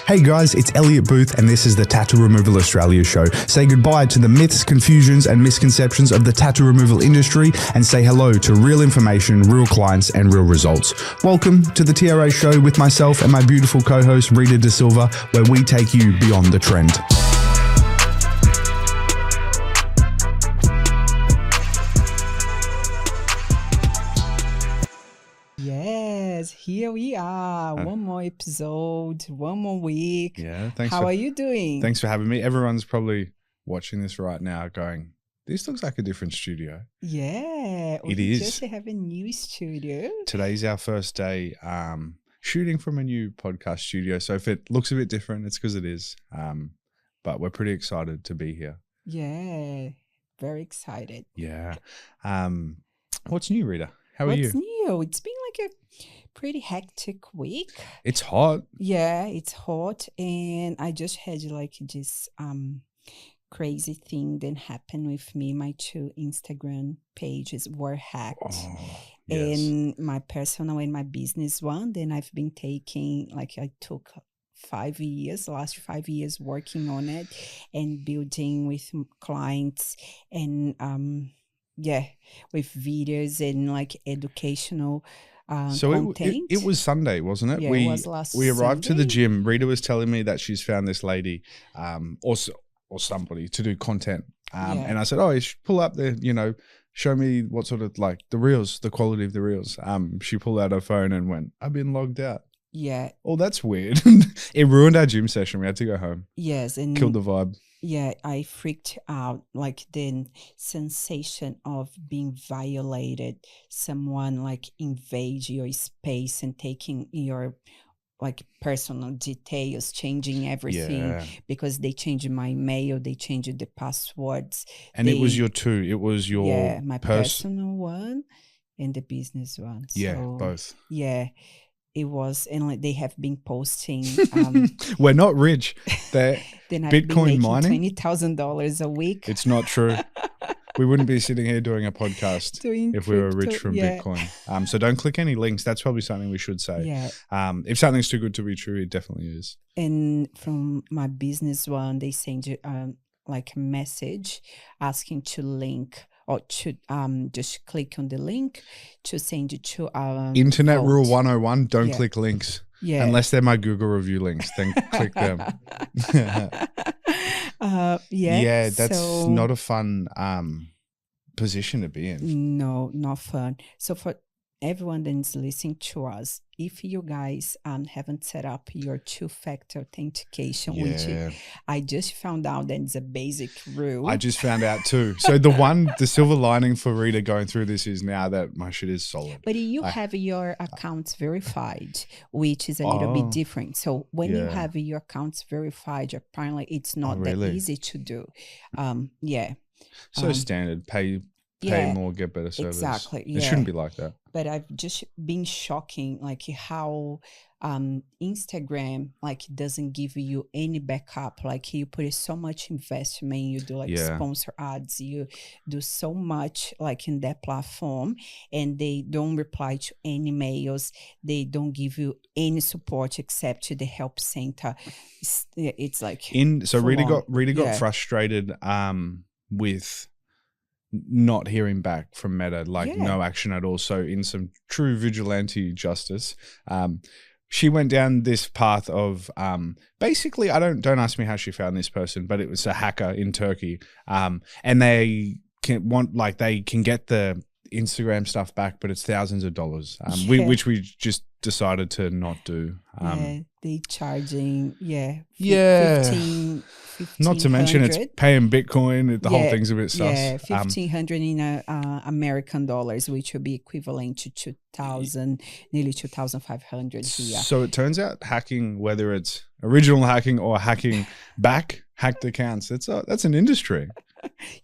Hey guys, it's Elliott Booth and this is the Tattoo Removal Australia show. Say goodbye to the myths, confusions and misconceptions of the tattoo removal industry and say hello to real information, real clients and real results. Welcome to the TRA show with myself and my beautiful co-host Rita Da Silva, where we take you beyond the trend. Yes, here we are. One more episode, one more week. Yeah, How are you doing? Thanks for having me. Everyone's probably watching this right now going, this looks like a different studio. Yeah, It we is. just have a new studio. Today's our first day shooting from a new podcast studio. So if it looks a bit different, it's because it is. But we're pretty excited to be here. Yeah, very excited. Yeah. What's new, Rita? How are you? What's new? It's been like a pretty hectic week. It's hot. Yeah, it's hot, and I just had like this crazy thing that happened with me. My two Instagram pages were hacked. Oh, yes. And my personal and my business one. Then I've been taking, like I took 5 years, last 5 years working on it and building with clients and with videos and like educational So content. it was Sunday, wasn't it? Yeah, it was last we arrived to the Sunday. gym. Rita was telling me that she's found this lady or somebody to do content. And I said, oh, you should pull up the, show me what sort of like the reels, the quality of the reels. She pulled out her phone and went, I've been logged out. Yeah. Oh, that's weird. It ruined our gym session. We had to go home. Yes. And Killed the vibe. yeah, I freaked out, like the sensation of being violated, someone like invade your space and taking your like personal details, changing everything because they changed my mail, they changed the passwords. And it was your two. It was your my personal one and the business one. Yeah, So, both. Yeah. It was, and like they have been posting. We're not rich. They're then I've Bitcoin been mining. making $20,000 a week. It's not true. We wouldn't be sitting here doing a podcast Doing if we were rich crypto, from Bitcoin. So don't click any links. That's probably something we should say. Yeah. If something's too good to be true, it definitely is. And from my business one, they send you like a message asking to link or to just click on the link to send you to Internet vault. rule 101, don't click links. Yeah. Unless they're my Google review links, then click them. Yeah, that's not a fun position to be in. No, not fun. So for everyone that's listening to us, if you guys haven't set up your two-factor authentication, which I just found out that it's a basic rule. I just found out too. So the silver lining for Rita going through this is now that my shit is solid. But you have your accounts verified, which is a little bit different. So when you have your accounts verified, apparently it's not that easy to do. So standard, pay more, get better service. Exactly. It shouldn't be like that. But I've just been shocking, like how Instagram like doesn't give you any backup. Like you put so much investment, you do like sponsor ads, you do so much like in that platform, and they don't reply to any mails. They don't give you any support except to the help center. It's like Rita got frustrated with not hearing back from Meta, no action at all. So in some true vigilante justice, she went down this path of basically, don't ask me how she found this person, but it was a hacker in Turkey, and they can get the Instagram stuff back, but it's thousands of dollars, which we just decided to not do. They charging 15 not to mention it's paying Bitcoin. The whole thing's a bit sus. Yeah, 1,500 in American dollars, which would be equivalent to 2,000, nearly 2,500 here. So it turns out hacking, whether it's original hacking or hacking back hacked accounts, that's an industry.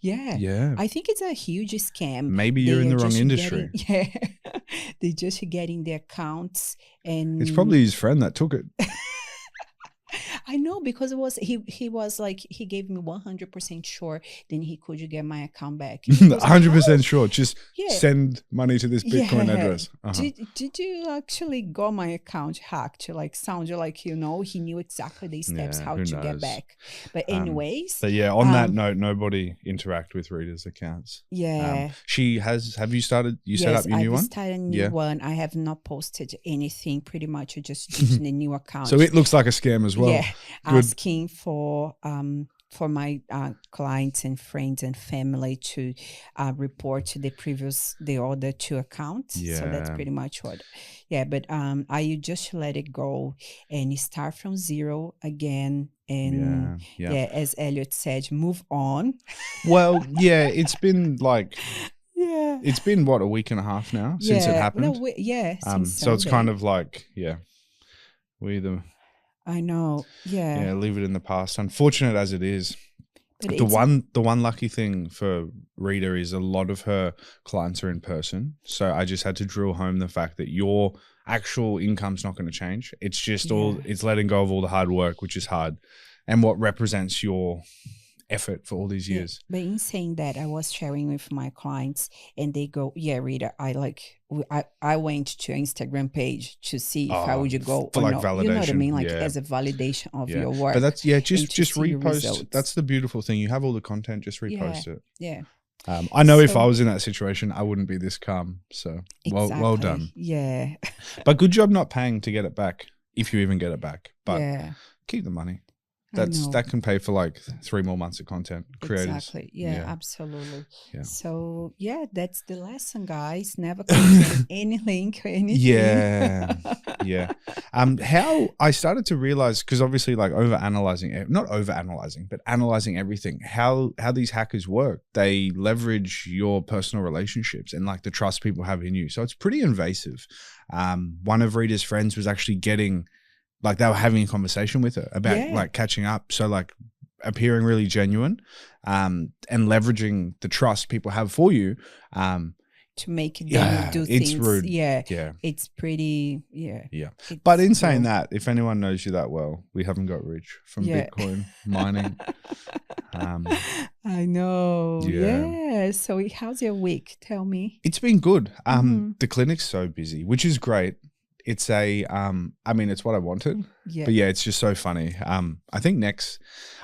Yeah. I think it's a huge scam. Maybe you're in the wrong industry. They're just getting the accounts, and it's probably his friend that took it. I know, because it was he was like, he gave me 100% sure then he could get my account back. 100% sure. Just send money to this Bitcoin address. Did you actually got my account hacked? Like, sounded like, he knew exactly the steps how to get back. But anyways. But yeah, on that note, nobody interact with Rita's accounts. Yeah. Have you started, set up your new one? I've started a new one. I have not posted anything, pretty much just using a new account. So it looks like a scam as well. Yeah. Asking for my clients and friends and family to report to the other two accounts. Yeah. So that's pretty much what. Yeah, but I just let it go and start from zero again. And as Elliott said, move on. Well, yeah, it's been like, it's been what, a week and a half now since it happened. So it's kind of like, we either. I know. Yeah. Leave it in the past. Unfortunate as it is. But the one lucky thing for Rita is a lot of her clients are in person. So I just had to drill home the fact that your actual income's not going to change. It's just it's letting go of all the hard work, which is hard, and what represents your effort for all these years. But in saying that, I was sharing with my clients and they go, Rita, I went to Instagram page to see if I would go for or like not. validation. You know what I mean? Like as a validation of your work. But that's just repost. That's the beautiful thing. You have all the content, just repost it. Yeah. I know if I was in that situation, I wouldn't be this calm. So well done. Yeah. But good job not paying to get it back, if you even get it back. But keep the money. That can pay for like 3 more months of content creators. Exactly. Yeah, absolutely. Yeah. So that's the lesson, guys. Never click any link or anything. Yeah. How I started to realize, because obviously like not over analyzing, but analyzing everything, how these hackers work. They leverage your personal relationships and like the trust people have in you. So it's pretty invasive. One of Rita's friends was actually getting, like, they were having a conversation with her about like catching up. So like appearing really genuine, and leveraging the trust people have for you, to make them do things. It's rude. Yeah. It's pretty, But in saying that, if anyone knows you that well, we haven't got rich from Bitcoin mining. I know. Yeah. So how's your week? Tell me. It's been good. The clinic's so busy, which is great. It's it's what I wanted, but it's just so funny. I think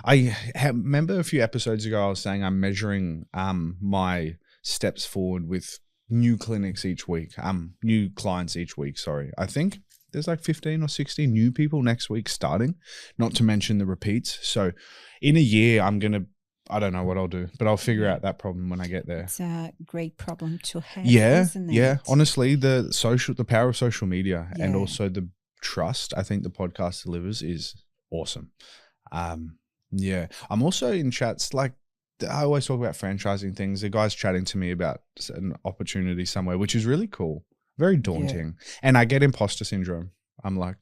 I remember a few episodes ago, I was saying I'm measuring, my steps forward with new clinics each week, new clients each week. Sorry. I think there's like 15 or 16 new people next week starting, not to mention the repeats. So in a year, I don't know what I'll do, but I'll figure out that problem when I get there. It's a great problem to have, isn't it? Yeah. Honestly, the power of social media and also the trust I think the podcast delivers is awesome. I'm also in chats, like I always talk about franchising things. The guy's chatting to me about an opportunity somewhere, which is really cool, very daunting. And I get imposter syndrome. I'm like,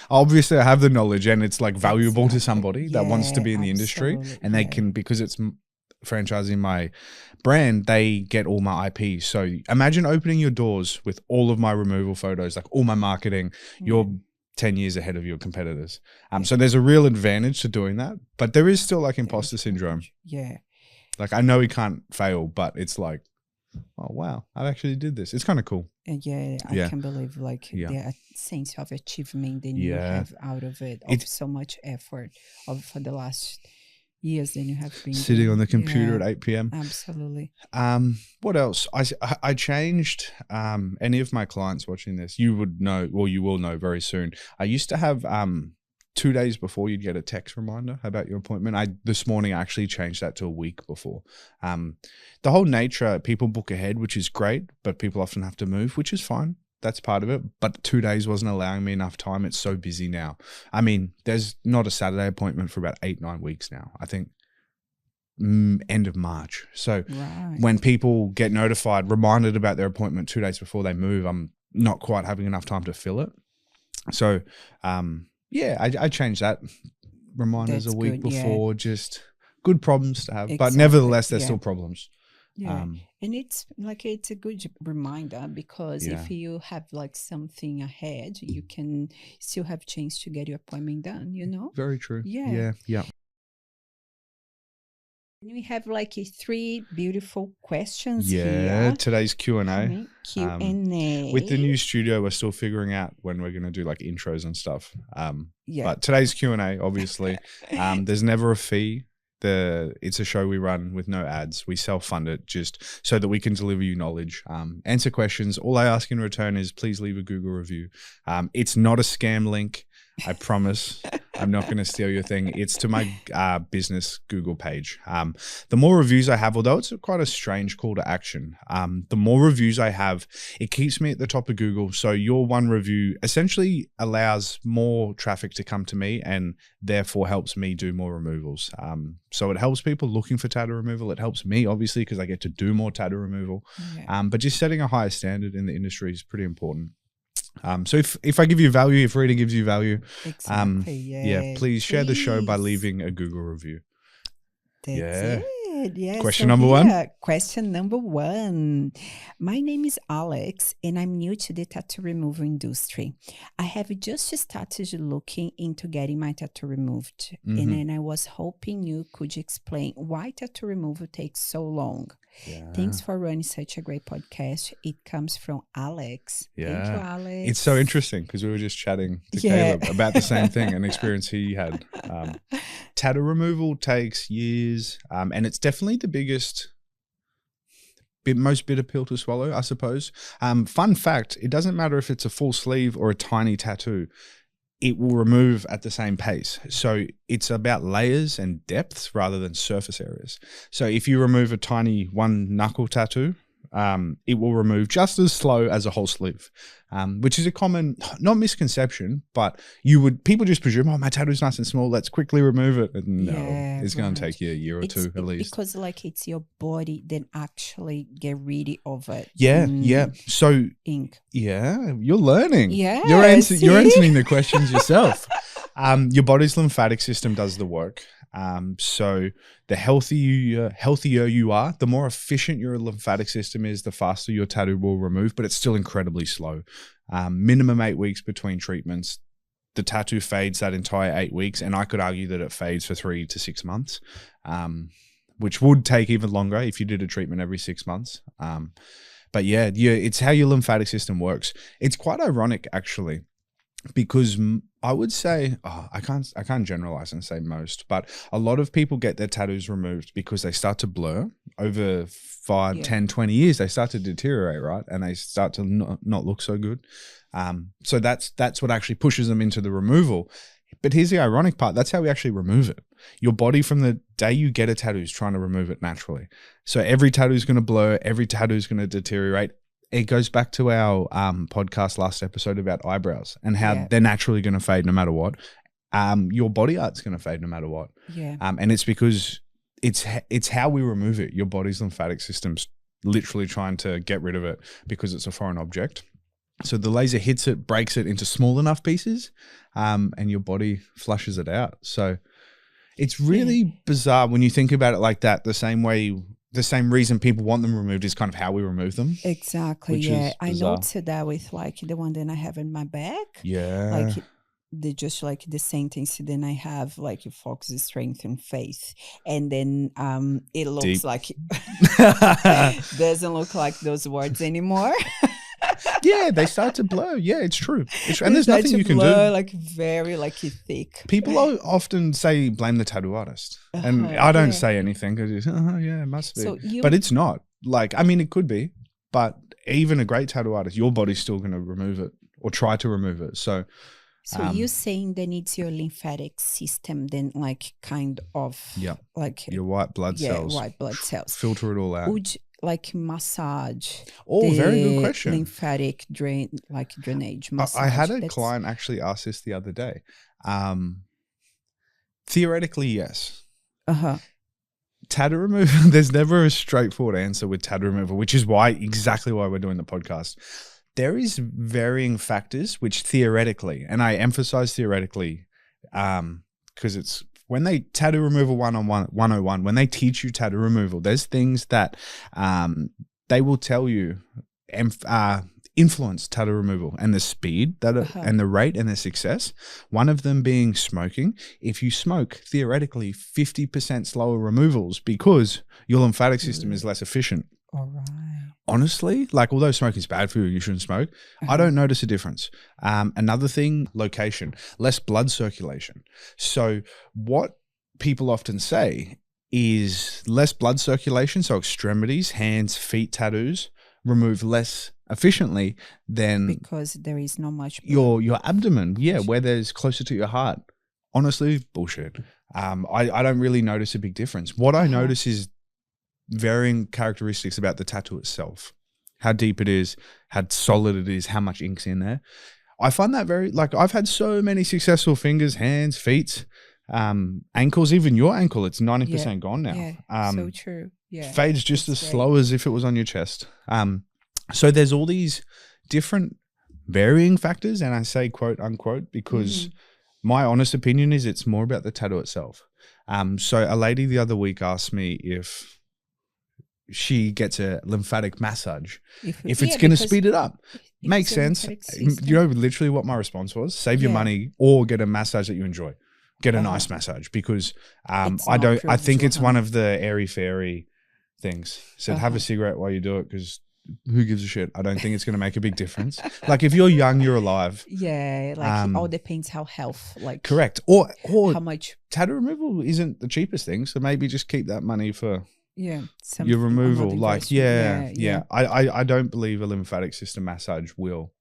obviously I have the knowledge and it's like valuable to somebody that wants to be in the industry, and they can, because it's franchising my brand, they get all my IP. So imagine opening your doors with all of my removal photos, like all my marketing. You're 10 years ahead of your competitors. So there's a real advantage to doing that, but there is still like imposter syndrome. Yeah. Like I know he can't fail, but it's like, oh wow, I actually did this. It's kind of cool. I can believe like the sense of achievement that you have out of it, of so much effort for the last years that you have been sitting on the computer at 8 p.m. Absolutely. What else? I changed, any of my clients watching this, you would know, or you will know very soon. I used to have 2 days before you'd get a text reminder about your appointment. This morning I actually changed that to a week before. The whole nature, people book ahead, which is great, but people often have to move, which is fine. That's part of it. But 2 days wasn't allowing me enough time. It's so busy now. I mean, there's not a Saturday appointment for about 8-9 weeks now. I think end of March. So when people get notified, reminded about their appointment 2 days before they move, I'm not quite having enough time to fill it. So, I changed that. Reminders a week before, just good problems to have. But nevertheless, there's still problems. Yeah. And it's like, it's a good reminder, because if you have like something ahead, you can still have chance to get your appointment done, you know? Very true. Yeah. Yeah. We have like 3 beautiful questions here. Today's Q&A. Q&A. With the new studio, we're still figuring out when we're going to do like intros and stuff. But today's Q&A, obviously, there's never a fee. It's a show we run with no ads. We self-fund it just so that we can deliver you knowledge, answer questions. All I ask in return is please leave a Google review. It's not a scam link. I promise. I'm not going to steal your thing. It's to my business Google page. The more reviews I have, although it's quite a strange call to action, the more reviews I have, it keeps me at the top of Google. So your one review essentially allows more traffic to come to me and therefore helps me do more removals. So it helps people looking for tattoo removal. It helps me, obviously, because I get to do more tattoo removal. But just setting a higher standard in the industry is pretty important. So if I give you value, if reading gives you value, please share the show by leaving a Google review. That's it. Yeah. Question number 1. Question number 1. My name is Alex, and I'm new to the tattoo removal industry. I have just started looking into getting my tattoo removed, and then I was hoping you could explain why tattoo removal takes so long. Thanks for running such a great podcast. It comes from Alex. Thank you, Alex. It's so interesting because we were just chatting to Caleb about the same thing, an experience he had. Tattoo removal takes years, and it's definitely the most bitter pill to swallow, I suppose. Fun fact, it doesn't matter if it's a full sleeve or a tiny tattoo. It will remove at the same pace. So it's about layers and depths rather than surface areas. So if you remove a tiny 1 knuckle tattoo, it will remove just as slow as a whole sleeve, which is a common, not misconception, but people just presume, oh, my tattoo's nice and small, let's quickly remove it. And no, it's going to take you a year or 2 at least. Because like it's your body then actually get rid of it. So ink. You're learning. You're answering the questions yourself. Your body's lymphatic system does the work. So the healthier you are, the more efficient your lymphatic system is, the faster your tattoo will remove, but it's still incredibly slow. Minimum 8 weeks between treatments. The tattoo fades that entire 8 weeks, and I could argue that it fades for 3 to 6 months, which would take even longer if you did a treatment every 6 months. But it's how your lymphatic system works. It's quite ironic, actually, because I would say, I can't generalize and say most, but a lot of people get their tattoos removed because they start to blur over 5, 10, 20 years. They start to deteriorate, right? And they start to not look so good. So that's what actually pushes them into the removal. But here's the ironic part. That's how we actually remove it. Your body from the day you get a tattoo is trying to remove it naturally. So every tattoo is going to blur. Every tattoo is going to deteriorate. It goes back to our podcast last episode about eyebrows and how they're naturally going to fade no matter what. Your body art's going to fade no matter what. And it's because it's how we remove it. Your body's lymphatic system's literally trying to get rid of it because it's a foreign object. So the laser hits it, breaks it into small enough pieces, and your body flushes it out. So it's really bizarre when you think about it like that. The same reason people want them removed is kind of how we remove them. Exactly. I noticed that with like the one that I have in my back. Like they just like the sentence. Then I have like focus, strength, and faith, and then it looks deep. Like doesn't look like those words anymore. They start to blur. It's true. And there's nothing you can do. Like very like thick. People often say blame the tattoo artist, and I don't say anything because it must be. So but it's not. Like, I mean, it could be, but even a great tattoo artist, your body's still going to remove it or try to remove it. So you're saying that it's your lymphatic system, then like kind of like your white blood cells. White blood cells. Filter it all out. Like massage. Very good question. Lymphatic drainage massage. I had a client actually ask this the other day. Theoretically, yes. Tattoo removal, there's never a straightforward answer with tattoo removal, which is exactly why we're doing the podcast. There is varying factors which theoretically, and I emphasize theoretically, because it's when they tattoo removal 101, when they teach you tattoo removal, there's things that they will tell you influence tattoo removal and the speed that and the rate and the success. One of them being smoking. If you smoke, theoretically 50% slower removals because your lymphatic system is less efficient. All right. Honestly, like although smoking is bad for you, you shouldn't smoke. I don't notice a difference. Another thing, location, less blood circulation. So what people often say is less blood circulation, so extremities, hands, feet tattoos remove less efficiently than because there is not much blood. your abdomen, where there's closer to your heart. Honestly, bullshit. I don't really notice a big difference. What I notice is varying characteristics about the tattoo itself, how deep it is, how solid it is, how much ink's in there. I find that very, like, I've had so many successful fingers, hands, feet, ankles, even your ankle, it's 90% gone now. So true. Fades just as slow as if it was on your chest. So there's all these different varying factors, and I say quote unquote because my honest opinion is it's more about the tattoo itself. So a lady the other week asked me if she gets a lymphatic massage, if it's going to speed it up. Makes sense. You know literally what my response was? Save your money or get a massage that you enjoy. Get a nice massage because I think it's one of the airy-fairy things. Said have a cigarette while you do it because who gives a shit? I don't think it's going to make a big difference. Like if you're young, you're alive. Yeah, like it all depends how health, like correct, or how much tattoo removal isn't the cheapest thing. So maybe just keep that money for some your removal. Like I don't believe a lymphatic system massage will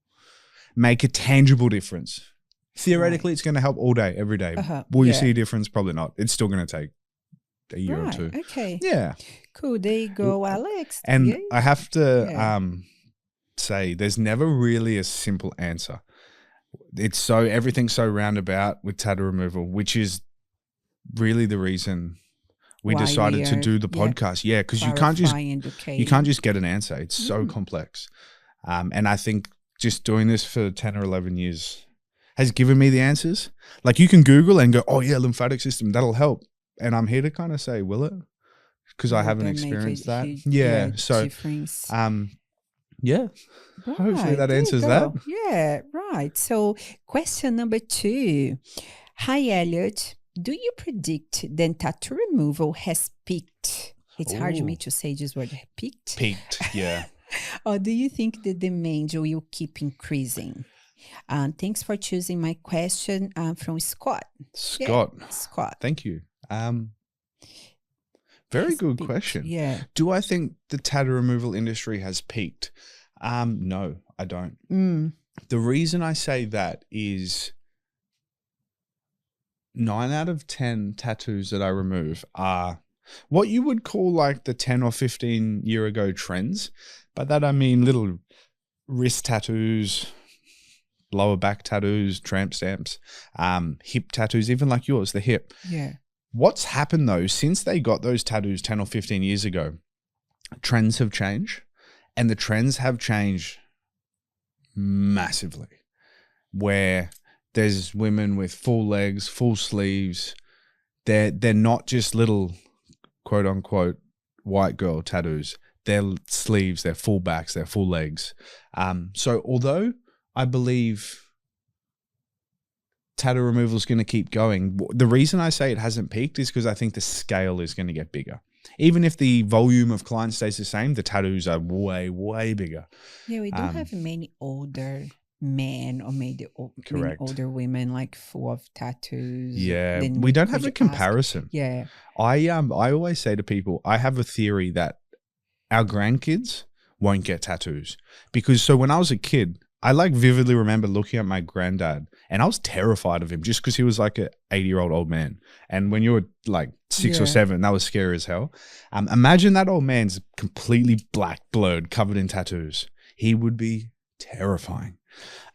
make a tangible difference. Theoretically, it's going to help all day, every day. Will you see a difference? Probably not. It's still going to take a year or two. Okay. Yeah. Cool. There you go, Alex. And I have to say, there's never really a simple answer. It's everything's so roundabout with tattoo removal, which is really the reason we decided to do the podcast. Yeah, because you can't just get an answer. It's so complex. And I think just doing this for 10 or 11 years has given me the answers. Like you can Google and go, oh yeah, lymphatic system, that'll help. And I'm here to kind of say, will it? Because I haven't experienced that. So, difference. Hopefully that answers that. Yeah, right. So question number 2. Hi, Elliott. Do you predict that tattoo removal has peaked? It's hard for me to say this word, peaked. Peaked, yeah. Or do you think the demand will keep increasing? Thanks for choosing my question from Scott. Scott. Thank you. Very good question. Yeah. Do I think the tattoo removal industry has peaked? No, I don't. The reason I say that is 9 out of 10 tattoos that I remove are what you would call like the 10 or 15 year ago trends. By that I mean little wrist tattoos, lower back tattoos, tramp stamps, hip tattoos, even like yours, the hip. Yeah. What's happened though, since they got those tattoos 10 or 15 years ago, trends have changed, and the trends have changed massively, where there's women with full legs, full sleeves. They're not just little quote unquote white girl tattoos. They're sleeves, they're full backs, they're full legs. So although I believe tattoo removal is going to keep going, the reason I say it hasn't peaked is because I think the scale is going to get bigger. Even if the volume of clients stays the same, the tattoos are way, way bigger. Yeah, we don't have many older men or maybe many older women like full of tattoos. Yeah, we don't have a comparison. Yeah. I always say to people, I have a theory that our grandkids won't get tattoos. Because so when I was a kid, I like vividly remember looking at my granddad and I was terrified of him just because he was like an 80-year-old old man. And when you were like 6 or 7, that was scary as hell. Imagine that old man's completely black, blurred, covered in tattoos. He would be terrifying.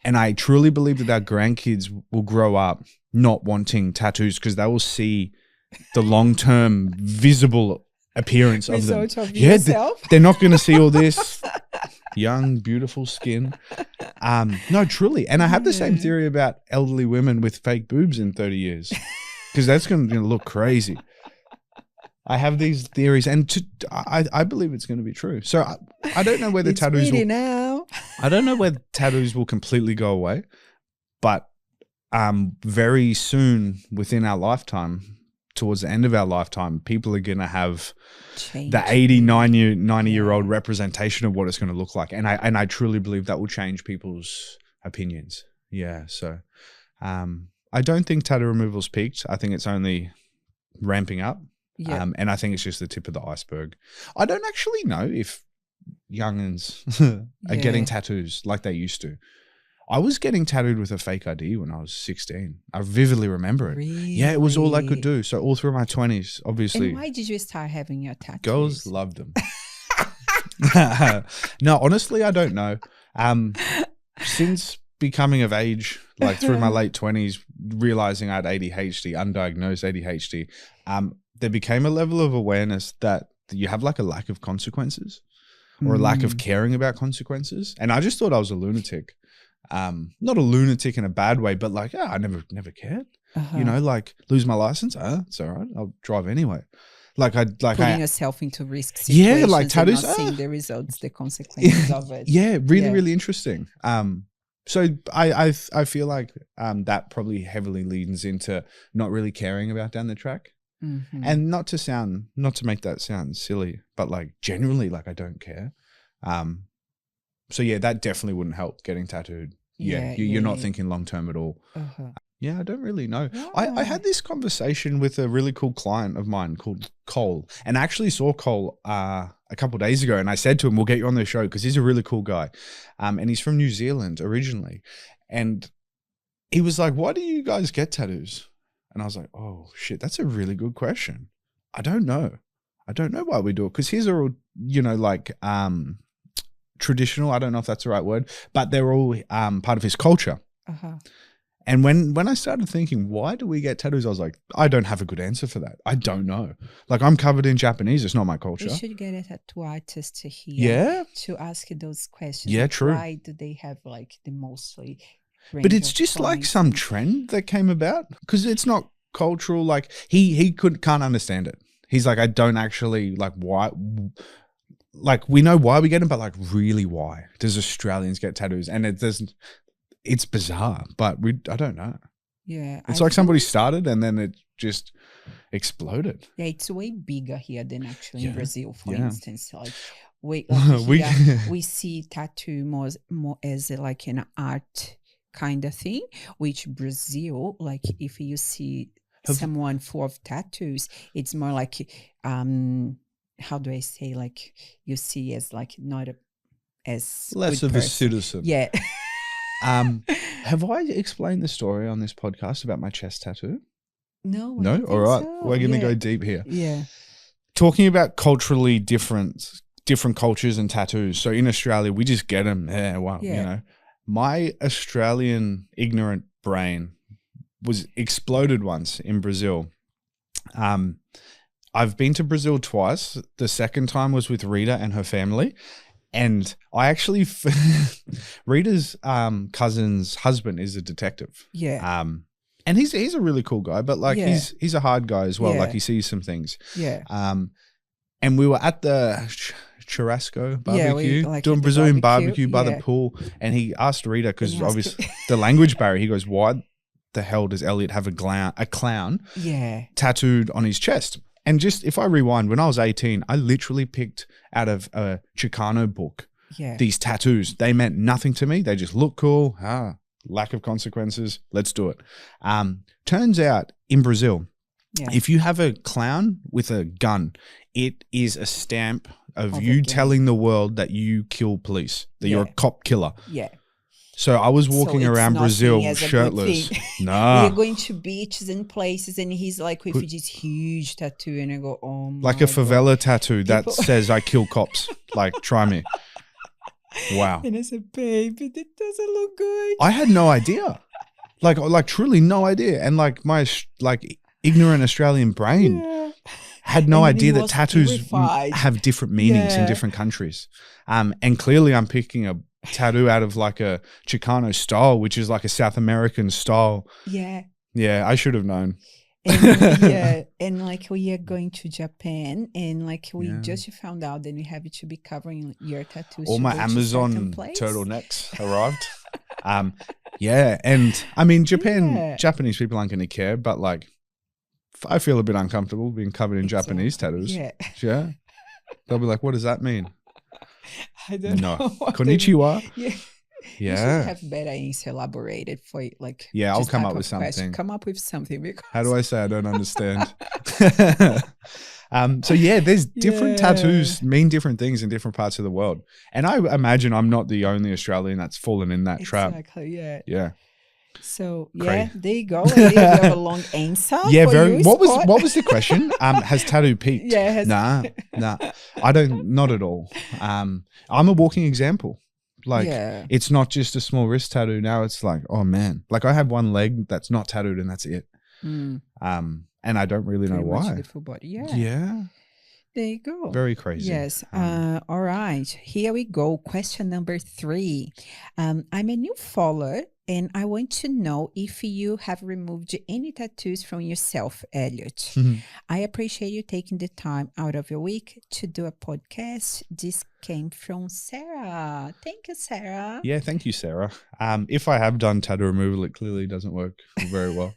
And I truly believe that our grandkids will grow up not wanting tattoos because they will see the long-term visible appearance of them. They're not going to see all this young, beautiful skin. No, truly. And I have the same theory about elderly women with fake boobs in 30 years because that's going to look crazy. I have these theories, and I believe it's going to be true. So I don't know whether tattoos will, now. I don't know whether tattoos will completely go away, but very soon within our lifetime, towards the end of our lifetime, people are going to have the 80, 90-year-old representation of what it's going to look like. And I truly believe that will change people's opinions. Yeah. So I don't think tattoo removal's peaked. I think it's only ramping up. Yeah. And I think it's just the tip of the iceberg. I don't actually know if youngins are getting tattoos like they used to. I was getting tattooed with a fake ID when I was 16. I vividly remember it. Really? Yeah, it was all I could do. So all through my 20s, obviously. And why did you start having your tattoos? Girls loved them. No, honestly, I don't know. Since becoming of age, like through my late 20s, realizing I had ADHD, undiagnosed ADHD, there became a level of awareness that you have like a lack of consequences or a lack of caring about consequences. And I just thought I was a lunatic. Not a lunatic in a bad way, but like, I never cared. You know, like lose my license. It's all right. I'll drive anyway. Putting yourself into risk situations. Yeah, like tattoos. And not seeing the results, the consequences of it. Yeah, really interesting. So I feel like that probably heavily leans into not really caring about down the track. Mm-hmm. And not to make that sound silly, but like generally, like I don't care. So yeah, that definitely wouldn't help getting tattooed. You're not thinking long term at all. Yeah, I don't really know. Yeah. I had this conversation with a really cool client of mine called Cole, and I actually saw Cole a couple of days ago, and I said to him, we'll get you on the show because he's a really cool guy. And he's from New Zealand originally. And he was like, why do you guys get tattoos? And I was like, oh shit, that's a really good question. I don't know why we do it, because his are all, you know, like traditional. I don't know if that's the right word, but they're all part of his culture. And when I started thinking, why do we get tattoos? I was like, I don't have a good answer for that. I don't know. Like, I'm covered in Japanese. It's not my culture. You should get a tattoo artist here to ask you those questions. Yeah, like, true. Why do they have like the mostly? But it's just like some trend that came about, because it's not cultural. Like he can't understand it. He's like, I don't actually like why. Like, we know why we get them, but like, really, why does Australians get tattoos? And it doesn't. It's bizarre, but I don't know. Yeah, it's like somebody started and then it just exploded. Yeah, it's way bigger here than actually in Brazil, for instance. Like, we see tattoo more as like an art kind of thing, which Brazil, like if you see someone full of tattoos, it's more like how do I say, like you see as like not as less of a citizen. Yeah. Have I explained the story on this podcast about my chest tattoo? No. All right. So. We're going to go deep here. Yeah. Talking about culturally different cultures and tattoos. So in Australia, we just get them. You know, my Australian ignorant brain was exploded once in Brazil. I've been to Brazil twice. The second time was with Rita and her family. And I actually, Rita's cousin's husband is a detective. Yeah. And he's a really cool guy, but like he's a hard guy as well. Yeah. Like he sees some things. Yeah. And we were at the Churrasco barbecue, doing Brazilian barbecue by the pool. And he asked Rita, because obviously the language barrier, he goes, why the hell does Elliott have a clown tattooed on his chest? And just, if I rewind, when I was 18, I literally picked out of a Chicano book these tattoos. They meant nothing to me. They just look cool. Lack of consequences. Let's do it. Turns out in Brazil, if you have a clown with a gun, it is a stamp of you telling the world that you kill police, that you're a cop killer. Yeah. So I was walking around Brazil shirtless. No. We're going to beaches and places, and he's like with this huge tattoo, and I go, oh my like a favela tattoo that says I kill cops. Like, try me. Wow. And I said, baby, that doesn't look good. I had no idea. Like truly no idea. And like my ignorant Australian brain had no idea that tattoos have different meanings in different countries. And clearly I'm picking a tattoo out of like a Chicano style, which is like a South American style. Yeah. Yeah, I should have known. And like we are going to Japan, and like we just found out that you have to be covering your tattoos. All my Amazon turtlenecks arrived. And I mean, Japanese people aren't going to care, but like, I feel a bit uncomfortable being covered in Japanese tattoos. Yeah. They'll be like, what does that mean? I don't know. Konnichiwa. You should have better elaborated for like. Yeah, I'll come up with something. Come up with something. Because how do I say I don't understand? So there's different tattoos mean different things in different parts of the world. And I imagine I'm not the only Australian that's fallen in that trap. Exactly, Yeah. So there you go. You have a long answer. Yeah, very. What was the question? Has tattoo peaked? Yeah. Nah. I don't. Not at all. I'm a walking example. Like it's not just a small wrist tattoo. Now it's like, oh man, like I have one leg that's not tattooed and that's it. And I don't really know why. The full body. Yeah. There you go. Very crazy. Yes. All right. Here we go. Question number 3. I'm a new follower, and I want to know if you have removed any tattoos from yourself, Elliott. I appreciate you taking the time out of your week to do a podcast. This came from Sarah. Thank you, Sarah. Yeah, thank you, Sarah. If I have done tattoo removal, it clearly doesn't work very well.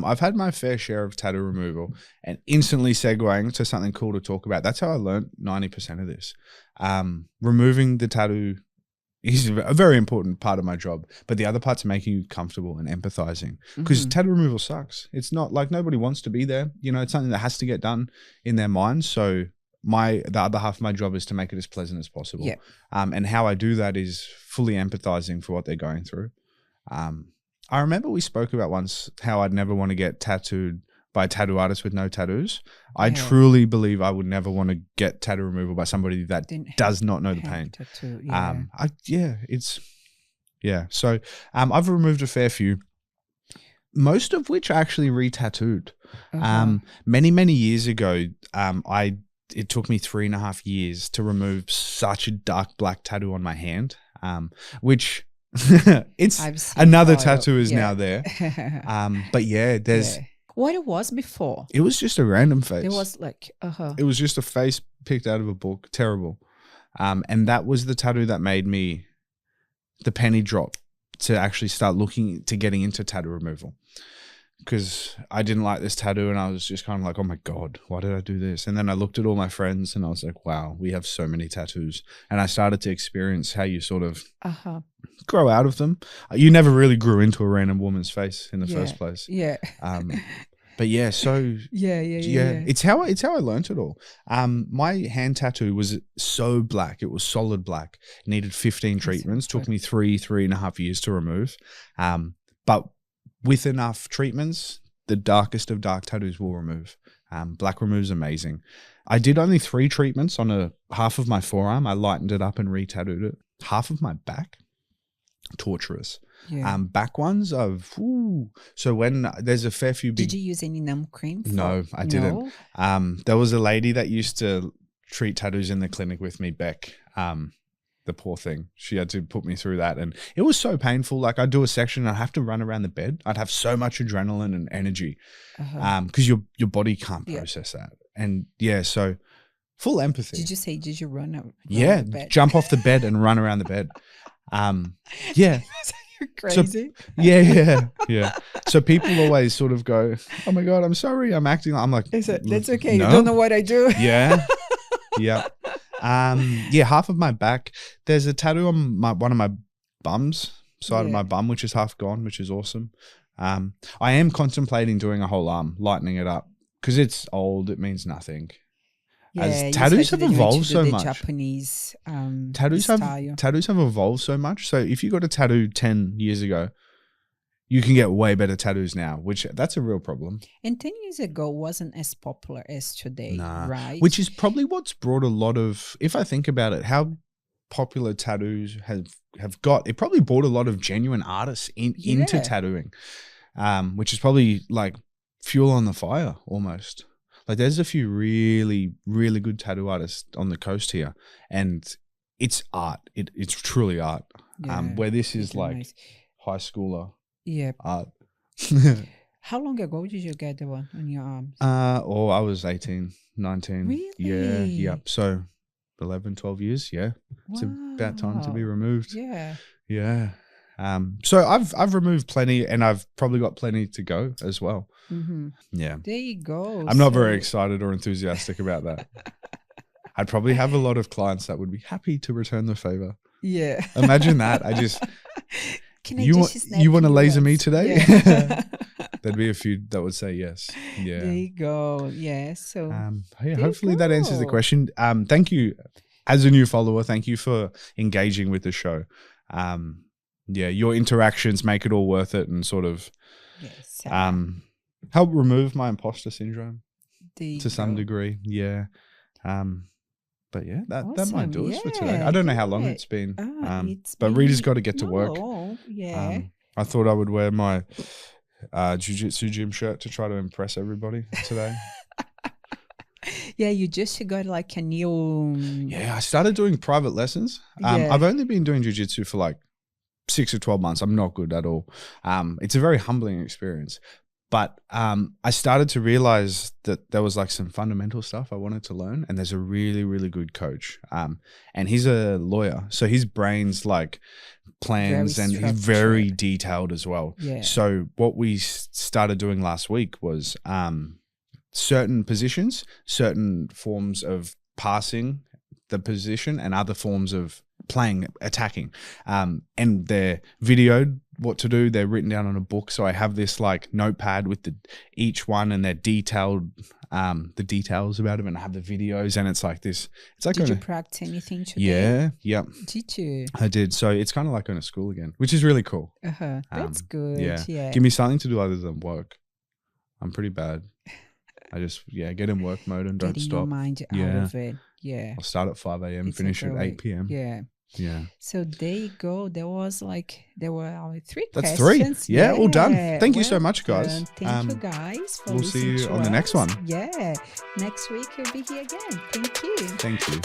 I've had my fair share of tattoo removal, and instantly segueing to something cool to talk about. That's how I learned 90% of this. Removing the tattoo is a very important part of my job, but the other part's making you comfortable and empathizing, because tattoo removal sucks. It's not like nobody wants to be there. You know, it's something that has to get done in their mind. So the other half of my job is to make it as pleasant as possible. And how I do that is fully empathizing for what they're going through. I remember we spoke about once how I'd never want to get tattooed by a tattoo artist with no tattoos. I truly believe I would never want to get tattoo removal by somebody that does not know the pain. Tattoo, So I've removed a fair few, most of which I actually re-tattooed. Many years ago, it took me 3.5 years to remove such a dark black tattoo on my hand, which it's another tattoo is now there. But there's what it was before. It was just a random face. It was like it was just a face picked out of a book. Terrible. And that was the tattoo that made me the penny drop to actually start looking to getting into tattoo removal, because I didn't like this tattoo and I was just kind of like, oh my God, why did I do this? And then I looked at all my friends and I was like, wow, we have so many tattoos. And I started to experience how you sort of grow out of them. You never really grew into a random woman's face in the first place. But it's how I learned it all. My hand tattoo was so black. It was solid black. It needed 15 treatments. Took me 3.5 years to remove. But with enough treatments, the darkest of dark tattoos will remove. Black removes amazing. I did only 3 treatments on half of my forearm. I lightened it up and re-tattooed it. Half of my back, torturous. Back ones so when there's a fair few big. Did you use any numb cream? No, I didn't. There was a lady that used to treat tattoos in the clinic with me, Beck. The poor thing. She had to put me through that. And it was so painful. Like I'd do a section and I'd have to run around the bed. I'd have so much adrenaline and energy because your body can't process that. And so full empathy. Did you say, did you run out? Yeah. Jump off the bed and run around the bed. You're crazy. So, So people always sort of go, oh my God, I'm sorry. I'm acting like, I'm like, that's okay. No. You don't know what I do. Half of my back. There's a tattoo on one of my bums, side of my bum, which is half gone, which is awesome. I am contemplating doing a whole arm, lightening it up, because it's old. It means nothing. As tattoos have evolved so much. Japanese tattoos have evolved so much. So if you got a tattoo 10 years ago, you can get way better tattoos now, which that's a real problem. And 10 years ago wasn't as popular as today, right? Which is probably what's brought a lot of, if I think about it, how popular tattoos have got, it probably brought a lot of genuine artists into tattooing, which is probably like fuel on the fire almost. Like there's a few really, really good tattoo artists on the coast here, and it's art. It's truly art. Where this is like high schooler art. How long ago did you get the one on your arms? I was 18, 19. Really? Yeah. So 11, 12 years. Yeah. It's about time to be removed. Yeah. Yeah. So I've removed plenty, and I've probably got plenty to go as well. Yeah. There you go. I'm not very excited or enthusiastic about that. I'd probably have a lot of clients that would be happy to return the favor. Yeah. Imagine that. I just, Can I you want to laser me today? Yeah. There'd be a few that would say yes. Yeah. There you go. Yeah. So hopefully that answers the question. Thank you. As a new follower, thank you for engaging with the show. Your interactions make it all worth it, and sort of help remove my imposter syndrome to some degree. Yeah. But yeah, that might do us for today. I don't know how long it's been. But Rita's got to get to work. Yeah. I thought I would wear my jiu-jitsu gym shirt to try to impress everybody today. Yeah, you just got like a new... Yeah, I started doing private lessons. I've only been doing jiu-jitsu for like 6 or 12 months. I'm not good at all. It's a very humbling experience. But I started to realize that there was like some fundamental stuff I wanted to learn. And there's a really, really good coach. And he's a lawyer. So his brain's like plans, and he's very detailed as well. Yeah. So what we started doing last week was certain positions, certain forms of passing the position, and other forms of playing, attacking. And they're videoed what to do. They're written down on a book. So I have this like notepad with each one, and they're detailed, the details about them, and I have the videos, and it's like this. It's like, did you practice anything today? Yeah. Yep. Did you? I did. So it's kind of like going to school again, which is really cool. That's good. Yeah. Give me something to do other than work. I'm pretty bad. I just, get in work mode and don't stop. Getting your mind out of it. Yeah. I'll start at 5 a.m., finish at 8 p.m. Yeah. Yeah. So there you go. There were 3 That's questions. 3. Yeah, all done. Thank you so much, guys. Thank you guys for listening. We'll see you on the next one. Yeah. Next week you'll be here again. Thank you. Thank you.